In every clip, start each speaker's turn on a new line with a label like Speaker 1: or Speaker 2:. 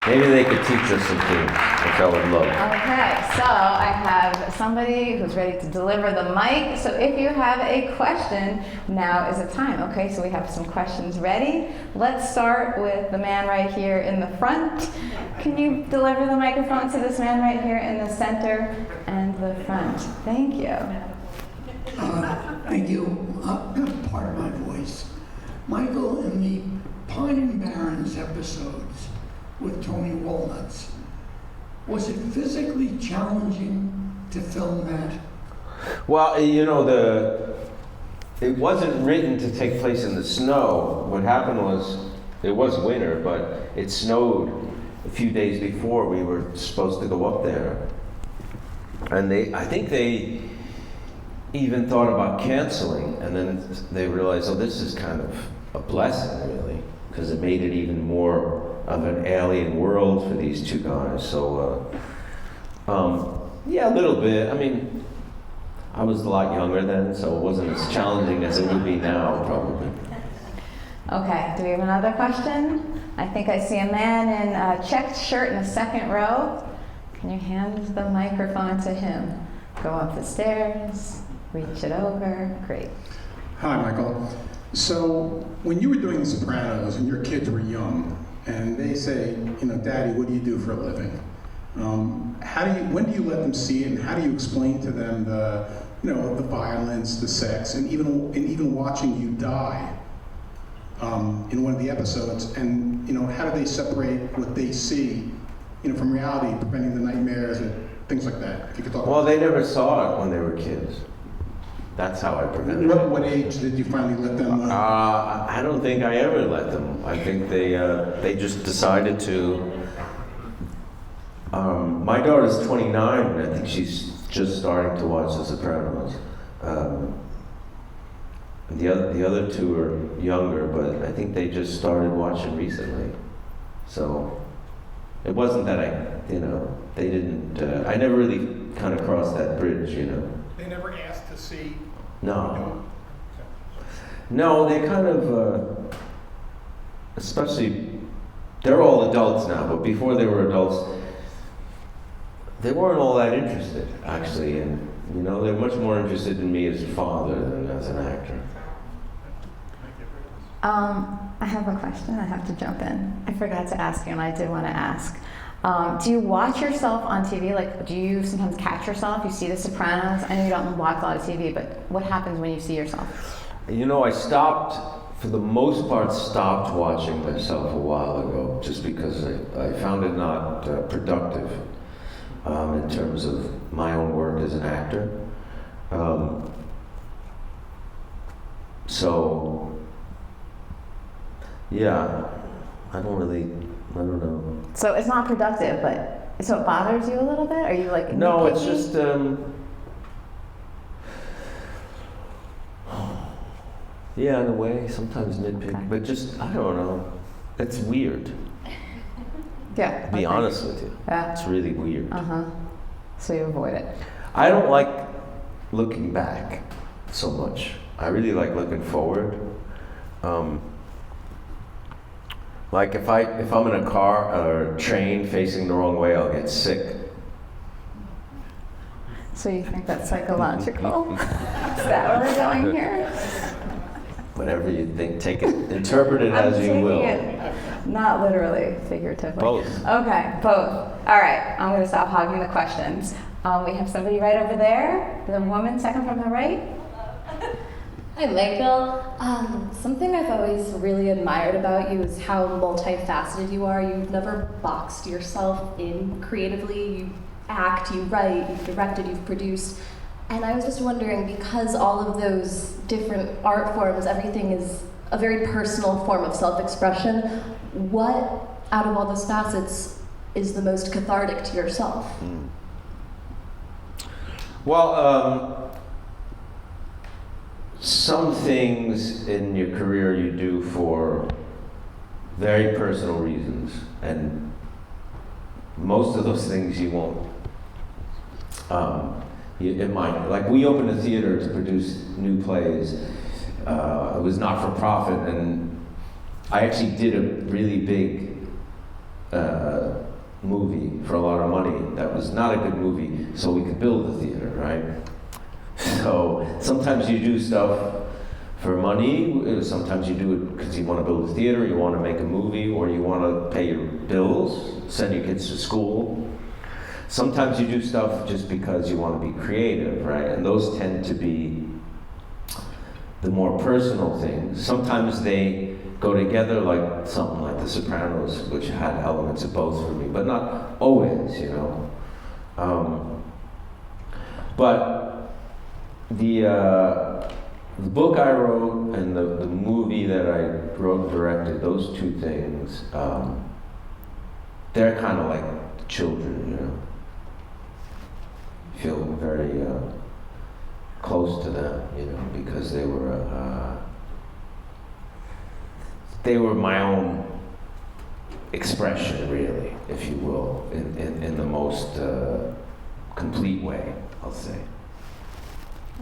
Speaker 1: Maybe they could teach us some things, which I would love.
Speaker 2: Okay, so I have somebody who's ready to deliver the mic. So if you have a question, now is the time. Okay, so we have some questions ready. Let's start with the man right here in the front. Can you deliver the microphone to this man right here in the center and the front? Thank you.
Speaker 3: Thank you. Pardon my voice. Michael, in the Pine and Barrens episodes with Tony Walnuts, was it physically challenging to film that?
Speaker 1: Well, it wasn't written to take place in the snow. What happened was, it was winter, but it snowed a few days before we were supposed to go up there. And I think they even thought about canceling, and then they realized, oh, this is kind of a blessing, really, because it made it even more of an alien world for these two guys. So, yeah, a little bit. I mean, I was a lot younger then, so it wasn't as challenging as it would be now, probably.
Speaker 2: Okay, do we have another question? I think I see a man in a checked shirt in the second row. Can you hand the microphone to him? Go up the stairs, reach it over. Great.
Speaker 4: Hi, Michael. So, when you were doing The Sopranos and your kids were young, and they say, Daddy, what do you do for a living? When do you let them see it, and how do you explain to them the violence, the sex, and even watching you die in one of the episodes? And how do they separate what they see, from reality, preventing the nightmares and things like that? If you could talk.
Speaker 1: Well, they never saw it when they were kids. That's how I prevented it.
Speaker 4: What age did you finally let them?
Speaker 1: I don't think I ever let them. I think they just decided to. My daughter's 29, and I think she's just starting to watch The Sopranos. The other two are younger, but I think they just started watching recently. So it wasn't that they didn't. I never really kind of crossed that bridge,
Speaker 4: They never asked to see.
Speaker 1: No. No, they kind of, especially, they're all adults now, but before they were adults, they weren't all that interested, actually, and, they're much more interested in me as a father than as an actor.
Speaker 2: I have a question. I have to jump in. I forgot to ask you, and I did want to ask. Do you watch yourself on TV? Like, do you sometimes catch yourself? You see The Sopranos? I know you don't watch a lot of TV, but what happens when you see yourself?
Speaker 1: I stopped, for the most part, stopped watching myself a while ago, just because I found it not productive in terms of my own work as an actor. So, yeah, I don't know.
Speaker 2: So it's not productive, but so it bothers you a little bit? Are you like
Speaker 1: No,
Speaker 2: nitpicky?
Speaker 1: it's just yeah, in a way, sometimes nitpick,
Speaker 2: Okay.
Speaker 1: but just I don't know. It's weird.
Speaker 2: Yeah.
Speaker 1: To be honest with you,
Speaker 2: Yeah.
Speaker 1: it's really weird.
Speaker 2: So you avoid it.
Speaker 1: I don't like looking back so much. I really like looking forward. Like if I'm in a car or a train facing the wrong way, I'll get sick.
Speaker 2: So you think that's psychological? Is that where we're going here?
Speaker 1: Whatever you think, take it, interpret it as you will.
Speaker 2: It, not literally, figuratively.
Speaker 1: Both.
Speaker 2: Okay, both. All right, I'm going to stop hogging the questions. We have somebody right over there. The woman second from the right.
Speaker 5: Hi, Michael. Something I've always really admired about you is how multifaceted you are. You've never boxed yourself in creatively. You act, you write, you've directed, you've produced. And I was just wondering, because all of those different art forms, everything is a very personal form of self-expression, what out of all those facets is the most cathartic to yourself?
Speaker 1: Well, some things in your career you do for very personal reasons, and most of those things you won't. It might, like we opened a theater to produce new plays. It was not for profit, and I actually did a really big movie for a lot of money that was not a good movie, so we could build the theater, right? So sometimes you do stuff for money, sometimes you do it because you want to build a theater, you want to make a movie, or you want to pay your bills, send your kids to school. Sometimes you do stuff just because you want to be creative, right? And those tend to be the more personal things. Sometimes they go together, like something like The Sopranos, which had elements of both for me, but not always, you know. But the book I wrote and the movie that I wrote and directed, those two things, they're kind of like children, you know. Feel very close to them, you know, because they were my own expression, really, if you will, in the most complete way, I'll say.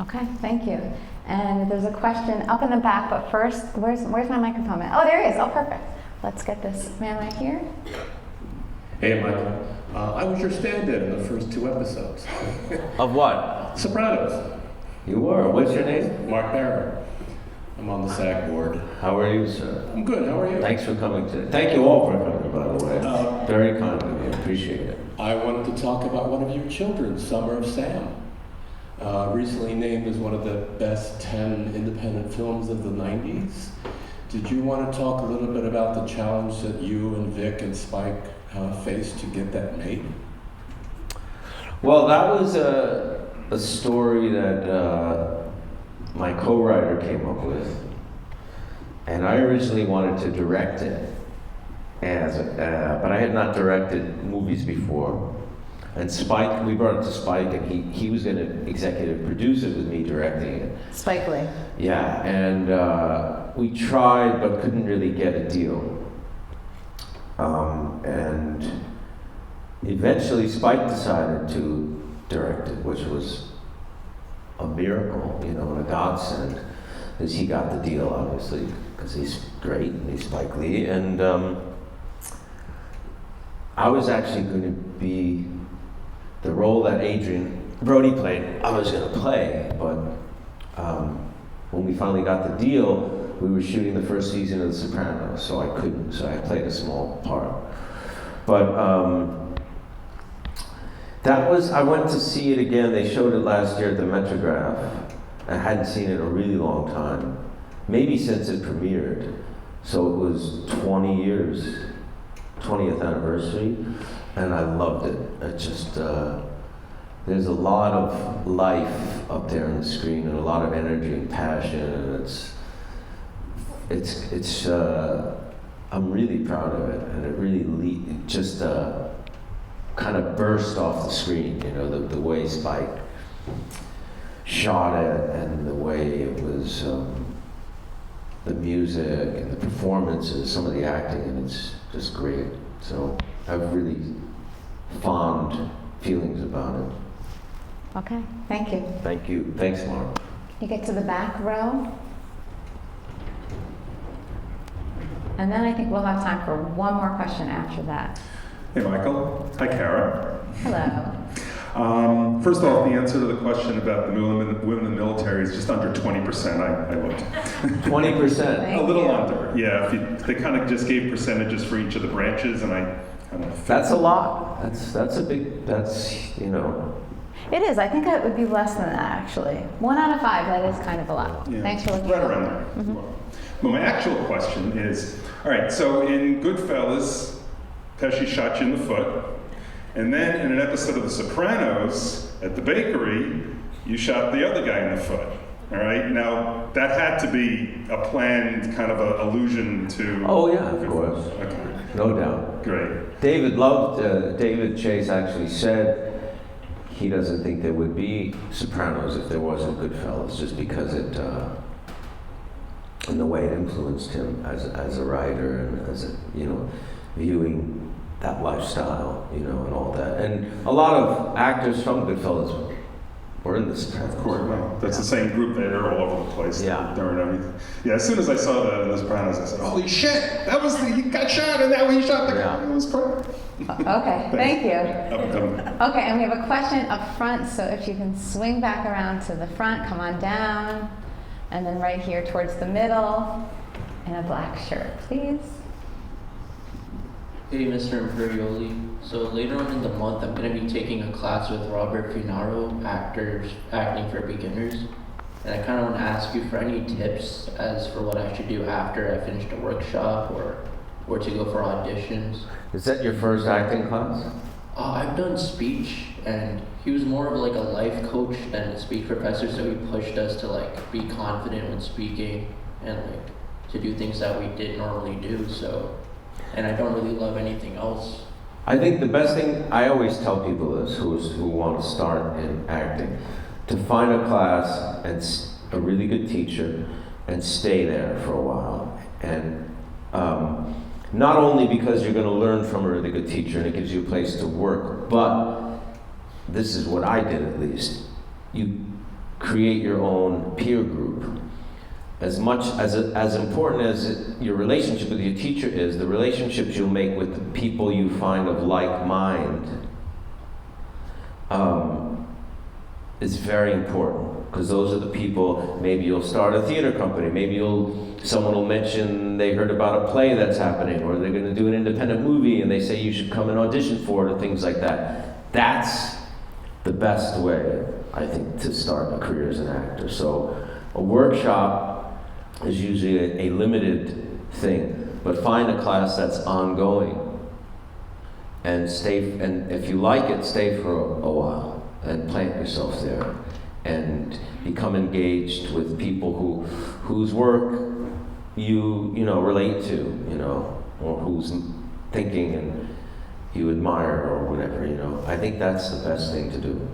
Speaker 2: Okay, thank you. And there's a question up in the back, but first, where's my microphone at? Oh, there he is. Oh, perfect. Let's get this man right here.
Speaker 6: Hey, Michael. I was your stand-in in the first 2 episodes.
Speaker 1: Of what?
Speaker 6: Sopranos.
Speaker 1: You were. What's your name?
Speaker 6: Mark Barron. I'm on the SAG board.
Speaker 1: How are you, sir?
Speaker 6: I'm good. How are you?
Speaker 1: Thanks for coming today. Thank you all for coming, by the way. Very kind of you. Appreciate it.
Speaker 6: I wanted to talk about one of your children, Summer of Sam. Recently named as one of the best 10 independent films of the 90s. Did you want to talk a little bit about the challenge that you and Vic and Spike faced to get that made?
Speaker 1: Well, that was a story that my co-writer came up with, and I originally wanted to direct it, but I had not directed movies before. And Spike, we brought it to Spike, and he was going to executive produce it with me directing it.
Speaker 2: Spike Lee.
Speaker 1: Yeah, and we tried but couldn't really get a deal. And eventually Spike decided to direct it, which was a miracle, you know, and a godsend, because he got the deal, obviously, because he's great and he's Spike Lee. And I was actually going to be the role that Adrian Brody played, I was going to play, but when we finally got the deal, we were shooting the first season of The Sopranos, so I couldn't, so I played a small part. But I went to see it again. They showed it last year at the Metrograph. I hadn't seen it in a really long time, maybe since it premiered. So it was 20 years, 20th anniversary, and I loved it. It just, there's a lot of life up there on the screen and a lot of energy and passion, and it's I'm really proud of it, and it really just kind of burst off the screen, you know, the way Spike shot it and the way it was, the music and the performances, some of the acting, and it's just great. So I have really fond feelings about it.
Speaker 2: Okay, thank you.
Speaker 1: Thank you. Thanks, Mark.
Speaker 2: You get to the back row. And then I think we'll have time for one more question after that.
Speaker 7: Hey, Michael. Hi, Kara.
Speaker 2: Hello.
Speaker 7: First off, the answer to the question about the women in the military is just under 20%. I looked.
Speaker 1: 20%.
Speaker 7: A little under. Yeah, they kind of just gave percentages for each of the branches, and I kind of.
Speaker 1: That's a lot. That's a big. That's, you know.
Speaker 2: It is. I think it would be less than that, actually. 1 out of 5. That is kind of a lot.
Speaker 7: Yeah,
Speaker 2: Thanks for looking
Speaker 7: right
Speaker 2: at
Speaker 7: around
Speaker 2: that.
Speaker 7: there. Well, my actual question is, all right, so in Goodfellas, Pesci shot you in the foot, and then in an episode of The Sopranos, at the bakery, you shot the other guy in the foot. All right, now that had to be a planned kind of a allusion to.
Speaker 1: Oh yeah, of course.
Speaker 7: Okay.
Speaker 1: No doubt.
Speaker 7: Great.
Speaker 1: David Chase actually said he doesn't think there would be Sopranos if there wasn't Goodfellas, just because it, and the way it influenced him as a writer and as a, you know, viewing that lifestyle, you know, and all that. And a lot of actors from Goodfellas Or in the Sopranos.
Speaker 7: Of course, well, that's the same group. They're all over the place.
Speaker 1: Yeah.
Speaker 7: They're doing everything. Yeah, as soon as I saw that in The Sopranos, I said, holy shit, that was he got shot, and that way he shot the guy. It was perfect.
Speaker 2: Okay, thank you.
Speaker 7: Up and coming.
Speaker 2: Okay, and we have a question up front, so if you can swing back around to the front, come on down, and then right here towards the middle, in a black shirt, please.
Speaker 8: Hey, Mr. Imperioli. So later on in the month, I'm going to be taking a class with Robert Finaro, acting for beginners. And I kind of want to ask you for any tips as for what I should do after I finish the workshop, or where to go for auditions.
Speaker 1: Is that your first acting class?
Speaker 8: I've done speech, and he was more of like a life coach than a speech professor, so he pushed us to like be confident when speaking and like to do things that we didn't normally do. So, and I don't really love anything else.
Speaker 1: I think the best thing I always tell people is who want to start in acting, to find a class and a really good teacher and stay there for a while. And not only because you're going to learn from a really good teacher and it gives you a place to work, but this is what I did at least. You create your own peer group. As much as important as your relationship with your teacher is, the relationships you'll make with the people you find of like mind is very important, because those are the people. Maybe you'll start a theater company. Maybe someone will mention they heard about a play that's happening, or they're going to do an independent movie and they say you should come and audition for it, or things like that. That's the best way, I think, to start a career as an actor. So a workshop is usually a limited thing, but find a class that's ongoing and stay. And if you like it, stay for a while and plant yourself there and become engaged with people whose work you relate to, or whose thinking and you admire or whatever. I think that's the best thing to do.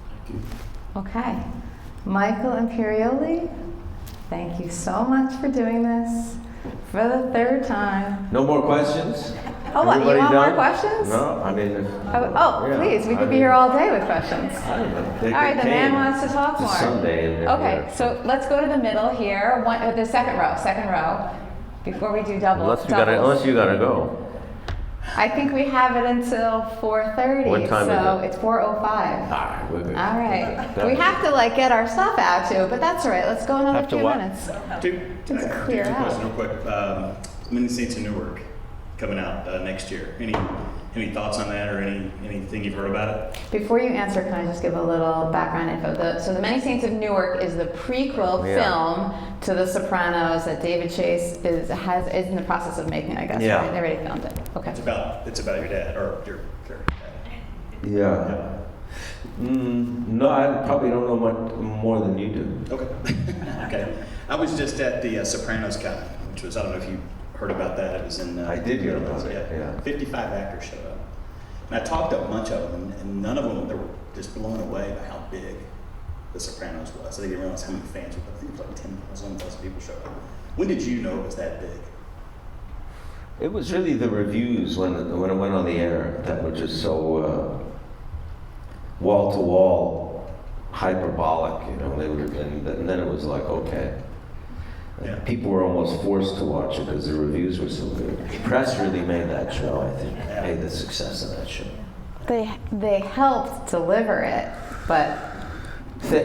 Speaker 6: Thank you.
Speaker 2: Okay, Michael Imperioli, thank you so much for doing this for the third time.
Speaker 1: No more questions?
Speaker 2: Oh, what, you
Speaker 1: Everybody
Speaker 2: want
Speaker 1: done?
Speaker 2: more questions?
Speaker 1: No, I mean.
Speaker 2: Yeah,
Speaker 1: please,
Speaker 2: we could be here all day with questions.
Speaker 1: I don't know.
Speaker 2: All right, the man wants to talk
Speaker 1: It's
Speaker 2: more.
Speaker 1: Sunday. And
Speaker 2: Okay, so let's go to the middle here, the second row, before we do doubles.
Speaker 1: Unless you gotta go.
Speaker 2: I think we have it until 4:30.
Speaker 1: What time
Speaker 2: so
Speaker 1: is it?
Speaker 2: it's 4:05.
Speaker 1: All right, we're good.
Speaker 2: All right. We have to get our stuff out too, but that's all right. Let's go another
Speaker 1: Have to
Speaker 2: 2
Speaker 1: what?
Speaker 2: minutes.
Speaker 9: Two
Speaker 2: clear out.
Speaker 9: questions real quick. Many Saints in Newark coming out next year. Any thoughts on that, or anything you've heard about it?
Speaker 2: Before you answer, can I just give a little background info? So The Many Saints of Newark is the prequel film to The Sopranos that David Chase is in the process of making, I guess.
Speaker 1: Yeah.
Speaker 2: Right? They already filmed it. Okay.
Speaker 9: It's about your dad, or your dad.
Speaker 1: Yeah. No, I probably don't know much more than you do.
Speaker 9: Okay. Okay. I was just at the Sopranos Con, which was, I don't know if you heard about that. It was in.
Speaker 1: I did hear about it. Yeah.
Speaker 9: 55 actors showed up, and I talked to a bunch of them, and none of them, they were just blown away by how big The Sopranos was. I didn't realize how many fans were. I think it was like 10,000, 11,000 people showed up. When did you know it was that big?
Speaker 1: It was really the reviews when it went on the air that were just so wall to wall, hyperbolic. They were, and then it was like, okay.
Speaker 9: Yeah.
Speaker 1: People were almost forced to watch it because the reviews were so good. The press really made that show, I think, made the success of that show.
Speaker 2: They helped deliver it, but
Speaker 1: the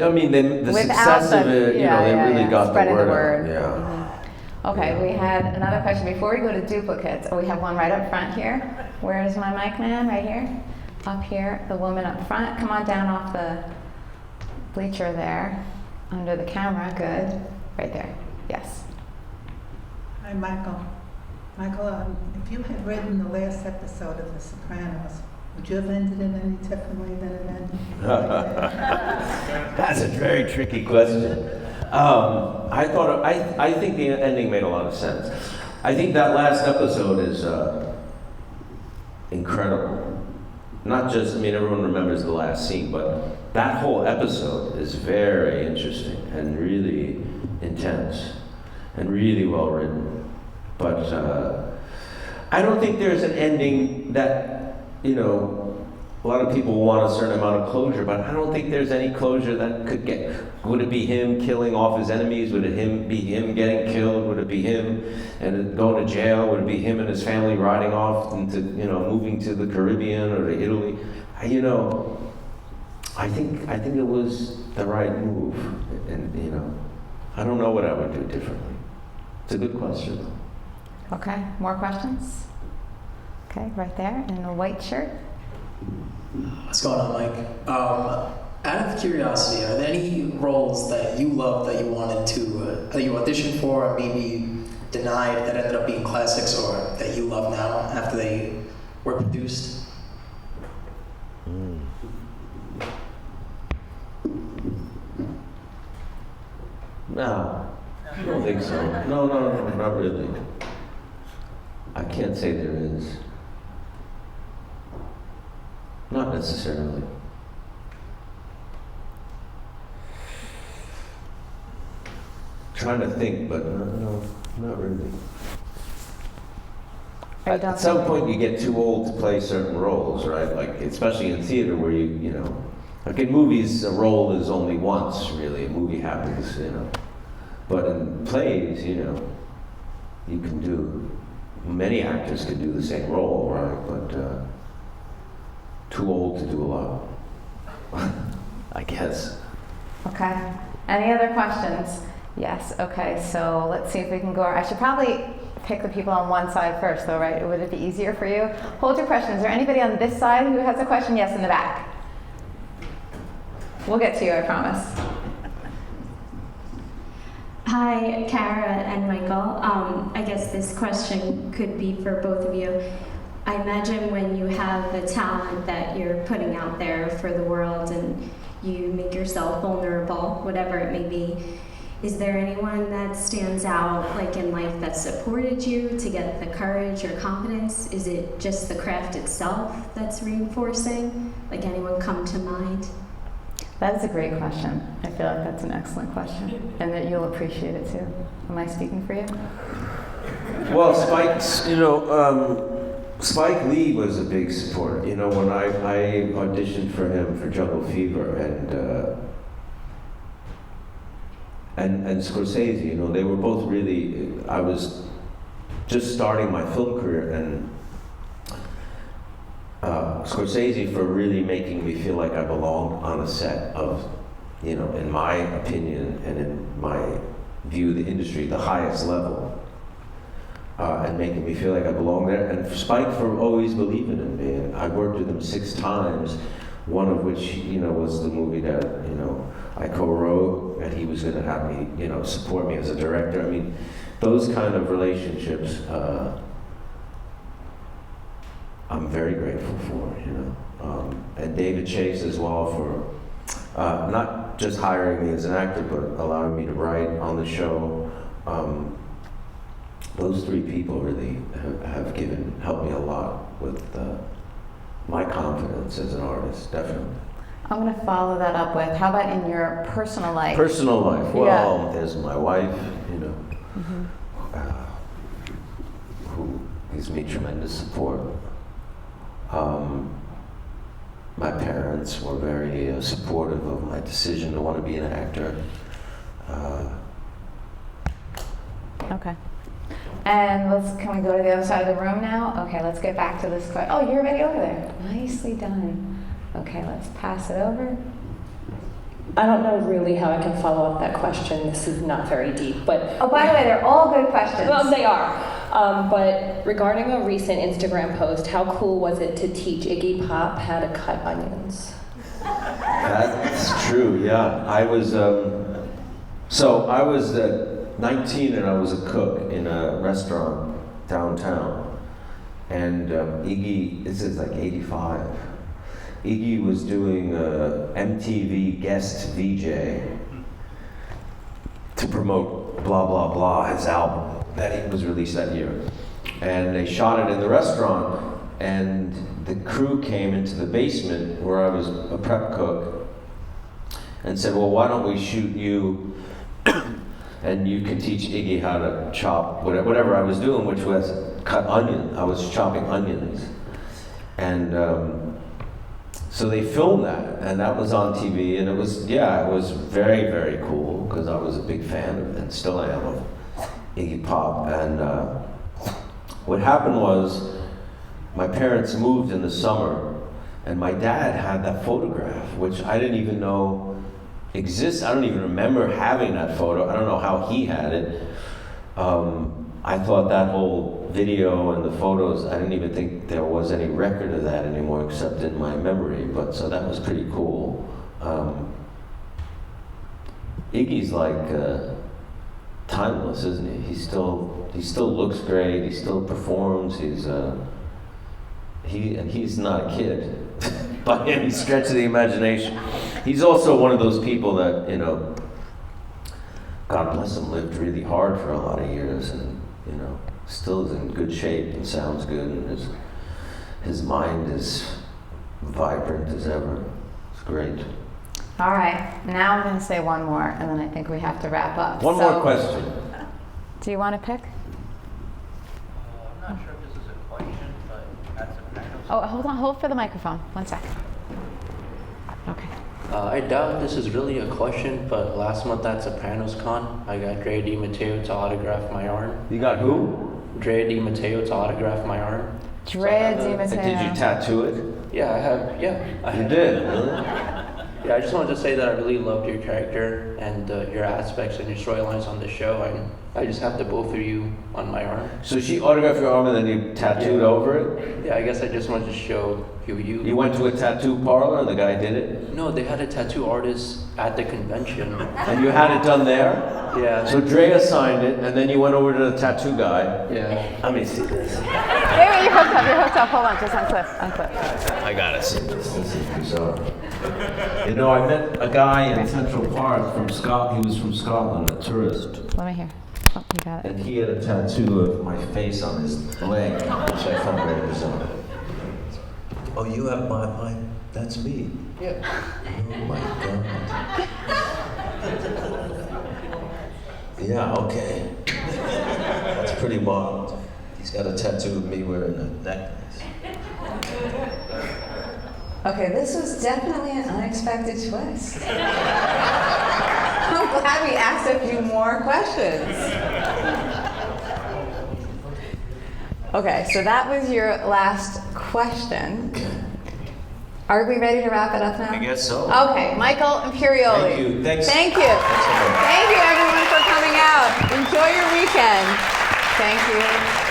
Speaker 1: success of it, they really got the word out. Yeah.
Speaker 2: Okay, we had another question before we go to duplicates. We have one right up front here. Where is my mic man? Right here? Up here, the woman up front. Come on down off the bleacher there, under the camera. Good. Right there. Yes.
Speaker 10: Hi, Michael. Michael, if you had written the last episode of The Sopranos, would you have ended it any differently than it ended?
Speaker 1: That's a very tricky question. I think the ending made a lot of sense. I think that last episode is incredible. Not just, everyone remembers the last scene, but that whole episode is very interesting and really intense and really well written. But I don't think there's an ending that, a lot of people want a certain amount of closure, but I don't think there's any closure that could get. Would it be him killing off his enemies? Would it be him getting killed? Would it be him and going to jail? Would it be him and his family riding off into, moving to the Caribbean or to Italy? I think it was the right move, and I don't know what I would do differently. It's a good question, though.
Speaker 2: Okay, more questions? Okay, right there in the white shirt.
Speaker 11: What's going on, Mike? Out of curiosity, are there any roles that you love that you wanted to, that you auditioned for, or maybe denied that ended up being classics, or that you love now after they were produced?
Speaker 1: No, I don't think so. No, not really. I can't say there is. Not necessarily. Trying to think, but no, not really. At some point you get too old to play certain roles, right? Like, especially in theater where like in movies, a role is only once, really. A movie happens, But in plays, you can do, many actors can do the same role, right? But too old to do a lot, I guess.
Speaker 2: Okay. Any other questions? Yes. Okay. So let's see if we can go. I should probably pick the people on one side first, though, right? Would it be easier for you? Hold your question. Is there anybody on this side who has a question? Yes, in the back. We'll get to you, I promise.
Speaker 12: Hi, Kara and Michael. I guess this question could be for both of you. I imagine when you have the talent that you're putting out there for the world and you make yourself vulnerable, whatever it may be, is there anyone that stands out, like in life, that supported you to get the courage or confidence? Is it just the craft itself that's reinforcing? Like, anyone come to mind?
Speaker 2: That is a great question. I feel like that's an excellent question, and that you'll appreciate it too. Am I speaking for you?
Speaker 1: Well, Spike Lee was a big supporter. When I auditioned for him for Jungle Fever and Scorsese, they were both really. I was just starting my film career, and Scorsese for really making me feel like I belonged on a set of, in my opinion and in my view of the industry, the highest level. And making me feel like I belong there. And Spike for always believing in me. And I worked with him 6 times, one of which, was the movie that, I co-wrote, and he was going to have me, support me as a director. I mean, those kind of relationships, I'm very grateful for, and David Chase as well for not just hiring me as an actor, but allowing me to write on the show. Those 3 people really have helped me a lot with my confidence as an artist, definitely.
Speaker 2: I'm going to follow that up with, how about in your personal life?
Speaker 1: Personal life, well, there's my wife, who gives me tremendous support. My parents were very supportive of my decision to want to be an actor.
Speaker 2: Okay. And can we go to the other side of the room now? Okay, let's get back to this question. Oh, you're already over there. Nicely done. Okay, let's pass it over.
Speaker 13: I don't know really how I can follow up that question. This is not very deep, but...
Speaker 2: Oh, by the way, they're all good questions.
Speaker 13: Well, they are. But regarding a recent Instagram post, how cool was it to teach Iggy Pop how to cut onions?
Speaker 1: That's true, yeah. I was 19 and I was a cook in a restaurant downtown. And Iggy, this is like 85. Iggy was doing MTV guest VJ to promote Blah Blah Blah, his album that he was released that year. And they shot it in the restaurant, and the crew came into the basement where I was a prep cook and said, well, why don't we shoot you and you can teach Iggy how to chop whatever I was doing, which was cut onion. I was chopping onions. And So they filmed that, and that was on TV, and it was very, very cool, because I was a big fan of, and still am, of Iggy Pop. And what happened was, my parents moved in the summer, and my dad had that photograph, which I didn't even know exists. I don't even remember having that photo. I don't know how he had it. I thought that whole video and the photos, I didn't even think there was any record of that anymore except in my memory, but so that was pretty cool. Iggy's like timeless, isn't he? He still looks great, he still performs, he's not a kid by any stretch of the imagination. He's also one of those people that, you know, God bless him, lived really hard for a lot of years, and, you know, still is in good shape and sounds good, and his mind is vibrant as ever. It's great.
Speaker 2: All right, now I'm going to say one more, and then I think we have to wrap up.
Speaker 1: One more question.
Speaker 2: Do you want to pick?
Speaker 8: I'm not sure if this is a question, but that's a
Speaker 2: Oh, hold for the microphone. 1 sec. Okay.
Speaker 8: I doubt this is really a question, but last month at Sopranos Con, I got Drea deMatteo to autograph my arm.
Speaker 1: You got who?
Speaker 8: Drea deMatteo to autograph my arm.
Speaker 2: Drea deMatteo.
Speaker 1: Did you tattoo it?
Speaker 8: Yeah, I have. Yeah,
Speaker 1: You did, really?
Speaker 8: Yeah, I just wanted to say that I really loved your character and your aspects and your storylines on the show. I just have the both of you on my arm.
Speaker 1: So she autographed your arm and then you tattooed over it?
Speaker 8: Yeah, I guess I just wanted to show you.
Speaker 1: You went to a tattoo parlor and the guy did it?
Speaker 8: No, they had a tattoo artist at the convention.
Speaker 1: And you had it done there?
Speaker 8: Yeah.
Speaker 1: So Drea signed it, and then you went over to the tattoo guy.
Speaker 8: Yeah.
Speaker 1: Let me see this.
Speaker 2: Wait, you're hooked up. Hold on, just unclip.
Speaker 1: I gotta see this. This is bizarre. You know, I met a guy in Central Park from Scotland. He was from Scotland, a tourist.
Speaker 2: Let me hear. Oh, you got it.
Speaker 1: And he had a tattoo of my face on his leg, which I found very bizarre. Oh, you have my, that's me.
Speaker 8: Yeah.
Speaker 1: Oh my God. Yeah, okay. That's pretty wild. He's got a tattoo of me wearing a necklace.
Speaker 2: Okay, this was definitely an unexpected twist. I'm glad we asked a few more questions. Okay, so that was your last question. Are we ready to wrap it up now?
Speaker 1: I guess so.
Speaker 2: Okay, Michael Imperioli.
Speaker 1: Thank you. Thanks.
Speaker 2: Thank you. Thank you, everyone, for coming out. Enjoy your weekend. Thank you.